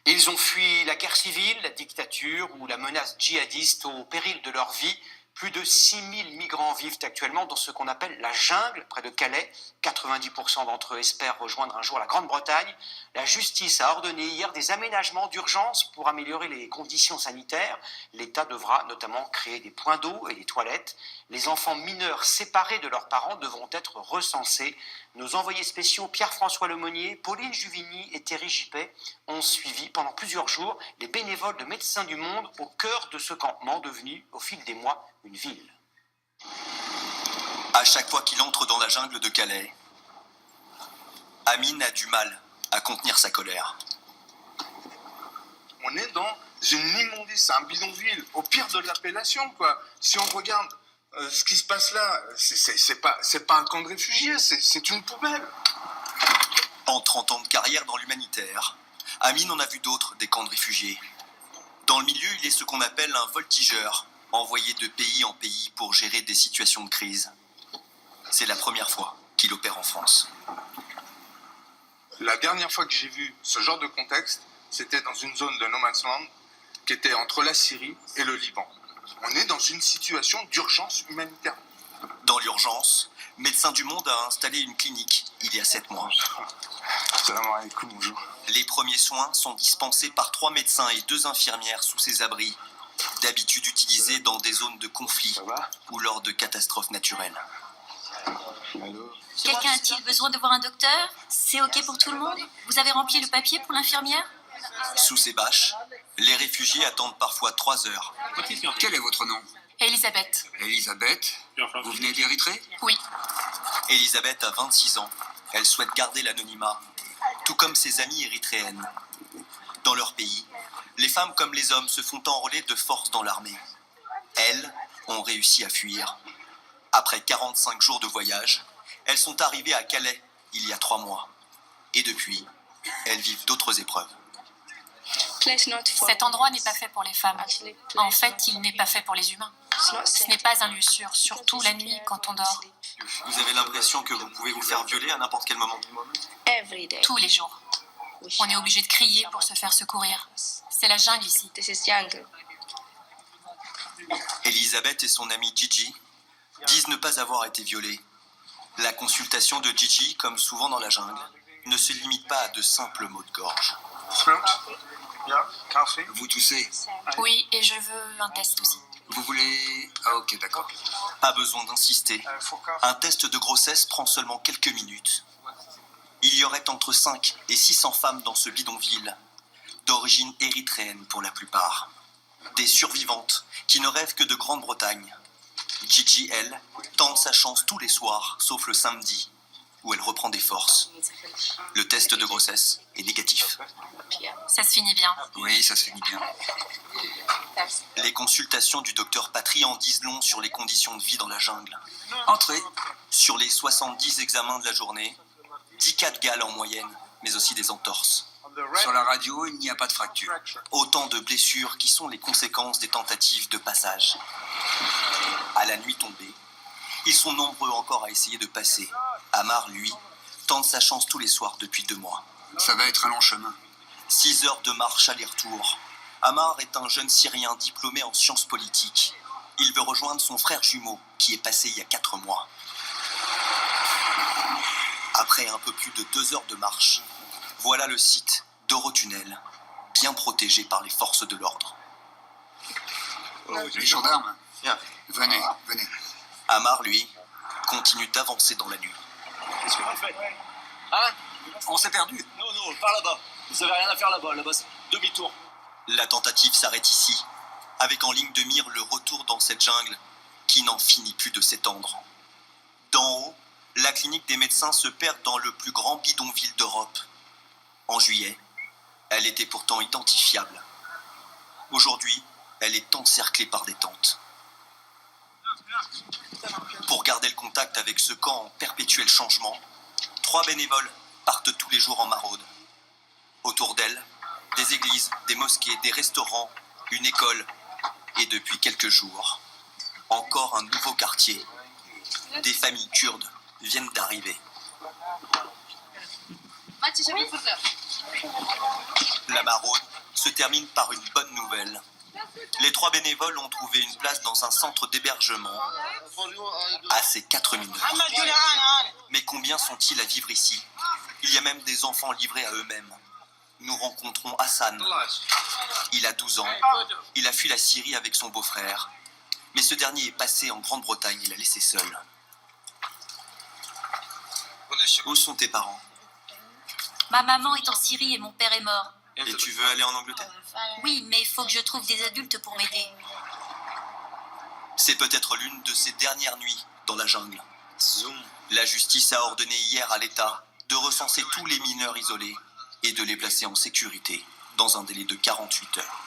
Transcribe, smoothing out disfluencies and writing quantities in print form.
Ils ont fui la guerre civile, la dictature ou la menace djihadiste au péril de leur vie. Plus de 6000 migrants vivent actuellement dans ce qu'on appelle la jungle, près de Calais. 90% d'entre eux espèrent rejoindre un jour la Grande-Bretagne. La justice a ordonné hier des aménagements d'urgence pour améliorer les conditions sanitaires. L'État devra notamment créer des points d'eau et des toilettes. Les enfants mineurs séparés de leurs parents devront être recensés. Nos envoyés spéciaux Pierre-François Lemonnier, Pauline Juvigny et Thierry Gippet ont suivi pendant plusieurs jours les bénévoles de Médecins du Monde au cœur de ce campement devenu, au fil des mois, une ville. À chaque fois qu'il entre dans la jungle de Calais, Amine a du mal à contenir sa colère. On est dans une immondice, un bidonville, au pire de l'appellation, quoi. Si on regarde ce qui se passe là, c'est pas un camp de réfugiés, c'est une poubelle. En 30 ans de carrière dans l'humanitaire, Amine en a vu d'autres des camps de réfugiés. Dans le milieu, il est ce qu'on appelle un voltigeur, envoyé de pays en pays pour gérer des situations de crise. C'est la première fois qu'il opère en France. La dernière fois que j'ai vu ce genre de contexte, c'était dans une zone de no man's land qui était entre la Syrie et le Liban. On est dans une situation d'urgence humanitaire. Dans l'urgence, Médecins du Monde a installé une clinique il y a 7 mois. Salam alaikum, bonjour. Les premiers soins sont dispensés par 3 médecins et 2 infirmières sous ces abris, d'habitude utilisés dans des zones de conflit ou lors de catastrophes naturelles. Quelqu'un a-t-il besoin de voir un docteur? C'est OK pour tout le monde? Vous avez rempli le papier pour l'infirmière? Sous ces bâches, les réfugiés attendent parfois 3 heures. Quel est votre nom? Elisabeth. Elisabeth? Vous venez d'Érythrée? Oui. Elisabeth a 26 ans. Elle souhaite garder l'anonymat, tout comme ses amies érythréennes. Dans leur pays, les femmes comme les hommes se font enrôler de force dans l'armée. Elles ont réussi à fuir. Après 45 jours de voyage, elles sont arrivées à Calais il y a 3 mois. Et depuis, elles vivent d'autres épreuves. Cet endroit n'est pas fait pour les femmes. En fait, il n'est pas fait pour les humains. Ce n'est pas un lieu sûr, surtout la nuit quand on dort. Vous avez l'impression que vous pouvez vous faire violer à n'importe quel moment? Tous les jours. On est obligé de crier pour se faire secourir. C'est la jungle ici. Elisabeth et son amie Gigi disent ne pas avoir été violées. La consultation de Gigi, comme souvent dans la jungle, ne se limite pas à de simples maux de gorge. Vous toussez? Oui, et je veux un test aussi. Vous voulez... Ah ok, d'accord. Pas besoin d'insister. Un test de grossesse prend seulement quelques minutes. Il y aurait entre 5 et 600 femmes dans ce bidonville, d'origine érythréenne pour la plupart. Des survivantes qui ne rêvent que de Grande-Bretagne. Gigi, elle, tente sa chance tous les soirs, sauf le samedi, où elle reprend des forces. Le test de grossesse est négatif. Ça se finit bien. Oui, ça se finit bien. Les consultations du docteur Patry en disent long sur les conditions de vie dans la jungle. Entrez. Sur les 70 examens de la journée, 10 cas de gale en moyenne, mais aussi des entorses. Sur la radio, il n'y a pas de fracture. Autant de blessures qui sont les conséquences des tentatives de passage. À la nuit tombée, ils sont nombreux encore à essayer de passer. Amar, lui, tente sa chance tous les soirs depuis 2 mois. Ça va être un long chemin. 6 heures de marche aller-retour. Amar est un jeune Syrien diplômé en sciences politiques. Il veut rejoindre son frère jumeau, qui est passé il y a 4 mois. Après un peu plus de 2 heures de marche, voilà le site d'Eurotunnel, bien protégé par les forces de l'ordre. Les gendarmes? Venez, venez. Amar, lui, continue d'avancer dans la nuit. Qu'est-ce que vous faites? Hein? On s'est perdu. Non, par là-bas. Vous avez rien à faire là-bas, c'est demi-tour. La tentative s'arrête ici, avec en ligne de mire le retour dans cette jungle qui n'en finit plus de s'étendre. D'en haut, la clinique des médecins se perd dans le plus grand bidonville d'Europe. En juillet, elle était pourtant identifiable. Aujourd'hui, elle est encerclée par des tentes. Pour garder le contact avec ce camp en perpétuel changement, 3 bénévoles partent tous les jours en maraude. Autour d'elle, des églises, des mosquées, des restaurants, une école et depuis quelques jours, encore un nouveau quartier. Des familles kurdes viennent d'arriver. La maraude se termine par une bonne nouvelle. Les 3 bénévoles ont trouvé une place dans un centre d'hébergement à ces 4 mineurs. Mais combien sont-ils à vivre ici? Il y a même des enfants livrés à eux-mêmes. Nous rencontrons Hassan. Il a 12 ans. Il a fui la Syrie avec son beau-frère. Mais ce dernier est passé en Grande-Bretagne et l'a laissé seul. Où sont tes parents? Ma maman est en Syrie et mon père est mort. Et tu veux aller en Angleterre? Oui, mais il faut que je trouve des adultes pour m'aider. C'est peut-être l'une de ces dernières nuits dans la jungle. La justice a ordonné hier à l'État de recenser tous les mineurs isolés et de les placer en sécurité dans un délai de 48 heures.